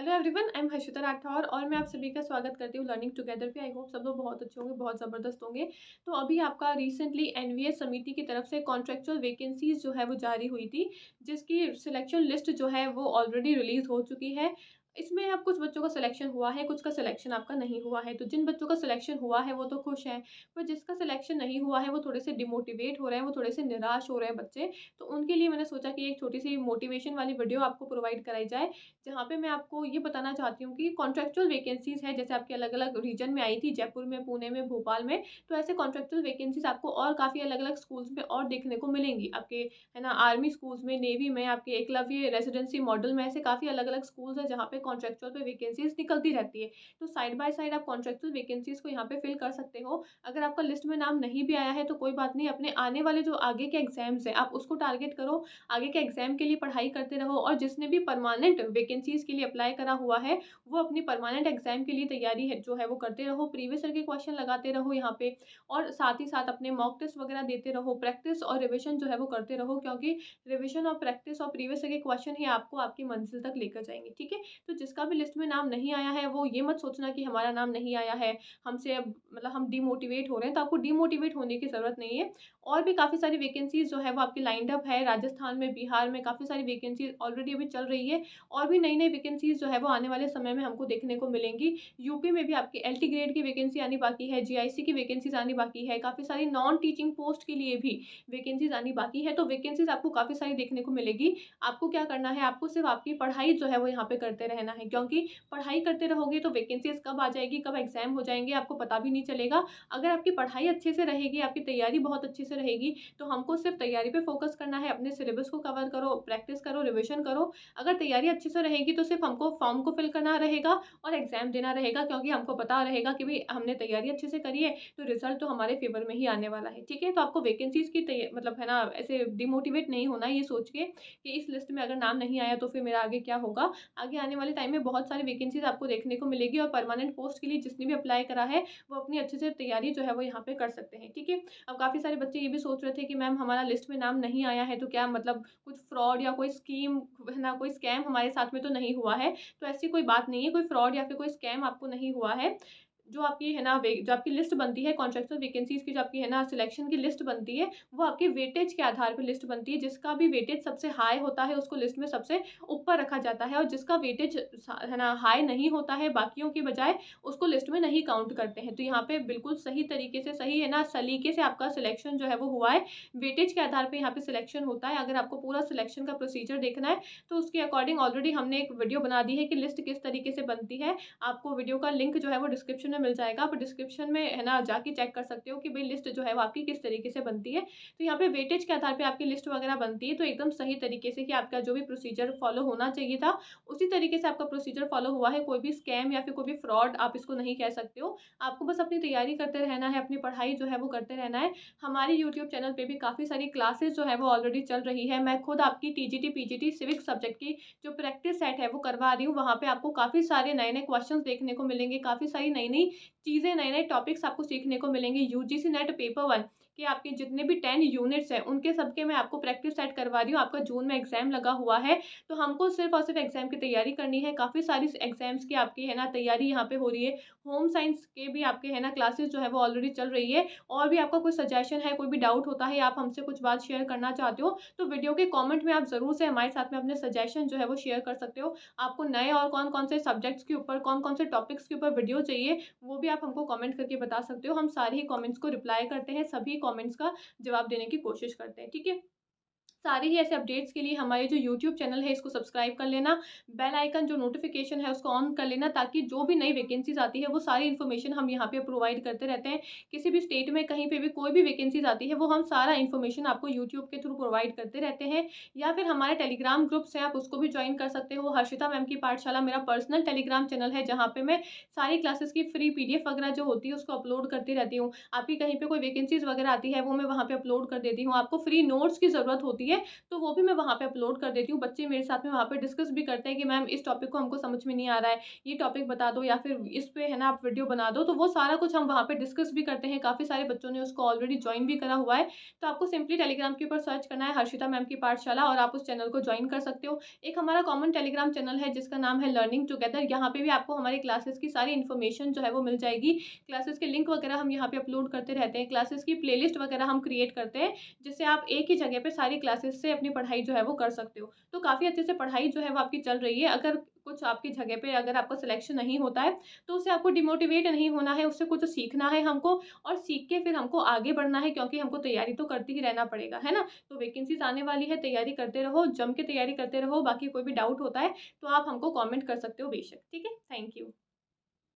Hello everyone, I am Harshita Rathore और मैं आप सभी का स्वागत करती हूँ लर्निंग टुगेदर पे। आई होप सब लोग बहुत अच्छे होंगे, बहुत ज़बरदस्त होंगे। तो अभी आपका रिसेंटली एनवीएस समिति की तरफ से कॉन्ट्रेक्चुअल वैकेंसीज जो है वो जारी हुई थी, जिसकी सिलेक्शन लिस्ट जो है वो ऑलरेडी रिलीज़ हो चुकी है। इसमें अब कुछ बच्चों का सिलेक्शन हुआ है, कुछ का सिलेक्शन आपका नहीं हुआ है। तो जिन बच्चों का सिलेक्शन हुआ है वो तो खुश हैं, पर जिसका सिलेक्शन नहीं हुआ है वो थोड़े से डिमोटिवेट हो रहे हैं, वो थोड़े से निराश हो रहे हैं बच्चे। तो उनके लिए मैंने सोचा कि एक छोटी सी मोटिवेशन वाली वीडियो आपको प्रोवाइड कराई जाए, जहाँ पे मैं आपको ये बताना चाहती हूँ कि कॉन्ट्रेक्चुअल वैकेंसीज़ है, जैसे आपके अलग-अलग रीजन में आई थी, जयपुर में, पुणे में, भोपाल में। तो ऐसे कॉन्ट्रेक्चुअल वैकेंसीज़ आपको और काफ़ी अलग-अलग स्कूल्स में और देखने को मिलेंगी। आपके है ना आर्मी स्कूल्स में, नेवी में, आपके एकलव्य रेसिडेंसी मॉडल में, ऐसे काफ़ी अलग-अलग स्कूल्स हैं जहाँ पे कॉन्ट्रेक्चुअल पे वैकेंसीज़ निकलती रहती है। तो साइड बाय साइड आप कॉन्ट्रेक्चुअल वैकेंसीज़ को यहाँ पे फिल कर सकते हो। अगर आपका लिस्ट में नाम नहीं भी आया है तो कोई बात नहीं, अपने आने वाले जो आगे के एग्ज़ाम्स हैं, आप उसको टारगेट करो, आगे के एग्ज़ाम के लिए पढ़ाई करते रहो और जिसने भी परमानेंट वैकेंसीज़ के लिए अप्लाई करा हुआ है, वो अपनी परमानेंट एग्ज़ाम के लिए तैयारी है जो है वो करते रहो, प्रीवियस ईयर के क्वेश्चन लगाते रहो यहाँ पे और साथ ही साथ अपने मॉक टेस्ट वगैरह देते रहो, प्रैक्टिस और रिविज़न जो है वो करते रहो, क्योंकि रिविज़न और प्रैक्टिस और प्रीवियस ईयर के क्वेश्चन ही आपको आपकी मंज़िल तक लेकर जाएँगे, ठीक है? तो जिसका भी लिस्ट में नाम नहीं आया है, वो ये मत सोचना कि हमारा नाम नहीं आया है, हमसे अब मतलब हम डिमोटिवेट हो रहे हैं, तो आपको डिमोटिवेट होने की ज़रूरत नहीं है। और भी काफ़ी सारी वैकेंसीज़ जो है वो आपकी लाइन्ड अप है, राजस्थान में, बिहार में काफ़ी सारी वैकेंसीज़ ऑलरेडी अभी चल रही है और भी नई-नई वैकेंसीज़ जो है वो आने वाले समय में हमको देखने को मिलेंगी। यूपी में भी आपकी एलटी ग्रेड की वैकेंसी आनी बाकी है, जीआईसी की वैकेंसीज़ आनी बाकी है, काफ़ी सारी नॉन टीचिंग पोस्ट के लिए भी वैकेंसीज़ आनी बाकी है, तो वैकेंसीज़ आपको काफ़ी सारी देखने को मिलेगी। आपको क्या करना है, आपको सिर्फ़ आपकी पढ़ाई जो है वो यहाँ पे करते रहना है, क्योंकि पढ़ाई करते रहोगे तो वैकेंसीज़ कब आ जाएगी, कब एग्ज़ाम हो जाएँगे, आपको पता भी नहीं चलेगा। अगर आपकी पढ़ाई अच्छे से रहेगी, आपकी तैयारी बहुत अच्छे से रहेगी, तो हमको सिर्फ़ तैयारी पे फ़ोकस करना है, अपने सिलेबस को कवर करो, प्रैक्टिस करो, रिविज़न करो। अगर तैयारी अच्छे से रहेगी तो सिर्फ़ हमको फॉर्म को फिल करना रहेगा और एग्ज़ाम देना रहेगा, क्योंकि हमको पता रहेगा कि भई हमने तैयारी अच्छे से करी है, तो रिज़ल्ट तो हमारे फ़ेवर में ही आने वाला है, ठीक है? तो आपको वैकेंसीज़ की मतलब है ना, ऐसे डिमोटिवेट नहीं होना है ये सोच के कि इस लिस्ट में अगर नाम नहीं आया तो फिर मेरा आगे क्या होगा? आगे आने वाले टाइम में बहुत सारी वैकेंसीज़ आपको देखने को मिलेगी और परमानेंट पोस्ट के लिए जिसने भी अप्लाई करा है, वो अपनी अच्छे से तैयारी जो है वो यहाँ पे कर सकते हैं, ठीक है? अब काफ़ी सारे बच्चे ये भी सोच रहे थे कि मैम हमारा लिस्ट में नाम नहीं आया है तो क्या मतलब कुछ फ्रॉड या कोई स्कीम है ना, कोई स्कैम हमारे साथ में तो नहीं हुआ है। तो ऐसी कोई बात नहीं है, कोई फ्रॉड या फिर कोई स्कैम आपको नहीं हुआ है। जो आपकी है ना जो आपकी लिस्ट बनती है कॉन्ट्रैक्चुअल वैकेंसीज़ की, जो आपकी है ना सिलेक्शन की लिस्ट बनती है, वो आपके वेटेज के आधार पे लिस्ट बनती है। जिसका भी वेटेज सबसे हाई होता है उसको लिस्ट में सबसे ऊपर रखा जाता है और जिसका वेटेज है ना हाई नहीं होता है बाकियों की बजाय, उसको लिस्ट में नहीं काउंट करते हैं। तो यहाँ पे बिल्कुल सही तरीके से, सही है ना सलीके से आपका सिलेक्शन जो है वो हुआ है। वेटेज के आधार पे यहाँ पे सिलेक्शन होता है। अगर आपको पूरा सिलेक्शन का प्रोसीजर देखना है तो उसके अकॉर्डिंग ऑलरेडी हमने एक वीडियो बना दी है कि लिस्ट किस तरीके से बनती है। आपको वीडियो का लिंक जो है वो डिस्क्रिप्शन में मिल जाएगा। आप डिस्क्रिप्शन में है ना जाके चेक कर सकते हो कि भई लिस्ट जो है वो आपकी किस तरीके से बनती है। तो यहाँ पे वेटेज के आधार पे आपकी लिस्ट वगैरह बनती है, तो एकदम सही तरीके से कि आपका जो भी प्रोसीजर फॉलो होना चाहिए था, उसी तरीके से आपका प्रोसीजर फॉलो हुआ है। कोई भी स्कैम या फिर कोई भी फ्रॉड आप इसको नहीं कह सकते हो। आपको बस अपनी तैयारी करते रहना है, अपनी पढ़ाई जो है वो करते रहना है। हमारे यूट्यूब चैनल पे भी काफ़ी सारी क्लासेस जो है वो ऑलरेडी चल रही है। मैं खुद आपकी टीजीटी, पीजीटी सिविक्स सब्जेक्ट की जो प्रैक्टिस सेट है वो करवा रही हूँ। वहाँ पे आपको काफ़ी सारे नए-नए क्वेश्चन्स देखने को मिलेंगे, काफ़ी सारी नई-नई चीज़ें, नए-नए टॉपिक्स आपको सीखने को मिलेंगे। यूजीसी नेट पेपर 1 के आपके जितने भी 10 यूनिट्स हैं, उनके सबके मैं आपको प्रैक्टिस सेट करवा रही हूँ। आपका जून में एग्ज़ाम लगा हुआ है, तो हमको सिर्फ़ और सिर्फ़ एग्ज़ाम की तैयारी करनी है। काफ़ी सारी एग्ज़ाम्स की आपकी है ना तैयारी यहाँ पे हो रही है। होम साइंस के भी आपके है ना क्लासेस जो है वो ऑलरेडी चल रही है। और भी आपका कोई सजेशन है, कोई भी डाउट होता है, आप हमसे कुछ बात शेयर करना चाहते हो, तो वीडियो के कमेंट में आप ज़रूर से हमारे साथ में अपने सजेशन जो है वो शेयर कर सकते हो। आपको नए और कौन-कौन से सब्जेक्ट्स के ऊपर, कौन-कौन से टॉपिक्स के ऊपर वीडियो चाहिए, वो भी आप हमको कमेंट करके बता सकते हो। हम सारे ही कमेंट्स को रिप्लाई करते हैं, सभी कमेंट्स का जवाब देने की कोशिश करते हैं, ठीक है? सारे ही ऐसे अपडेट्स के लिए हमारे जो यूट्यूब चैनल है इसको सब्सक्राइब कर लेना, बेल आइकन जो नोटिफ़िकेशन है उसको ऑन कर लेना, ताकि जो भी नई वैकेंसीज़ आती है वो सारी इन्फॉर्मेशन हम यहाँ पे प्रोवाइड करते रहते हैं। किसी भी स्टेट में कहीं पे भी कोई भी वैकेंसीज़ आती है वो हम सारा इन्फॉर्मेशन आपको यूट्यूब के थ्रू प्रोवाइड करते रहते हैं। या फिर हमारे टेलीग्राम ग्रुप्स हैं, आप उसको भी जॉइन कर सकते हो। हर्षिता मैम की पाठशाला मेरा पर्सनल टेलीग्राम चैनल है, जहाँ पे मैं सारी क्लासेस की फ्री पीडीएफ वगैरह जो होती है उसको अपलोड करती रहती हूँ। आपकी कहीं पे कोई वैकेंसीज़ वगैरह आती है वो मैं वहाँ पे अपलोड कर देती हूँ। आपको फ्री नोट्स की ज़रूरत होती है है, तो वो भी मैं वहाँ पे अपलोड कर देती हूँ। बच्चे मेरे साथ में वहाँ पे डिस्कस भी करते हैं कि मैम इस टॉपिक को हमको समझ में नहीं आ रहा है, ये टॉपिक बता दो या फिर इस पे है ना आप वीडियो बना दो। तो वो सारा कुछ हम वहाँ पे डिस्कस भी करते हैं। काफ़ी सारे बच्चों ने उसको ऑलरेडी जॉइन भी करा हुआ है। तो आपको सिंपली टेलीग्राम के ऊपर सर्च करना है हर्षिता मैम की पाठशाला और आप उस चैनल को जॉइन कर सकते हो। एक हमारा कॉमन टेलीग्राम चैनल है जिसका नाम है लर्निंग टुगेदर। यहाँ पे भी आपको हमारी क्लासेस की सारी इन्फॉर्मेशन जो है वो मिल जाएगी। क्लासेस के लिंक वगैरह हम यहाँ पे अपलोड करते रहते हैं। क्लासेस की प्लेलिस्ट वगैरह हम क्रिएट करते हैं, जिससे आप एक ही जगह पे सारी क्लासेस से अपनी पढ़ाई जो है वो कर सकते हो। तो काफ़ी अच्छे से पढ़ाई जो है वो आपकी चल रही है। अगर कुछ आपकी जगह पे अगर आपका सिलेक्शन नहीं होता है, तो उससे आपको डिमोटिवेट नहीं होना है, उससे कुछ सीखना है हमको और सीख के फिर हमको आगे बढ़ना है, क्योंकि हमको तैयारी तो करते ही रहना पड़ेगा, है ना? तो वैकेंसीज़ आने वाली है, तैयारी करते रहो, जम के तैयारी करते रहो। बाकी कोई भी डाउट होता है, तो आप हमको कमेंट कर सकते हो बेशक, ठीक है? Thank you.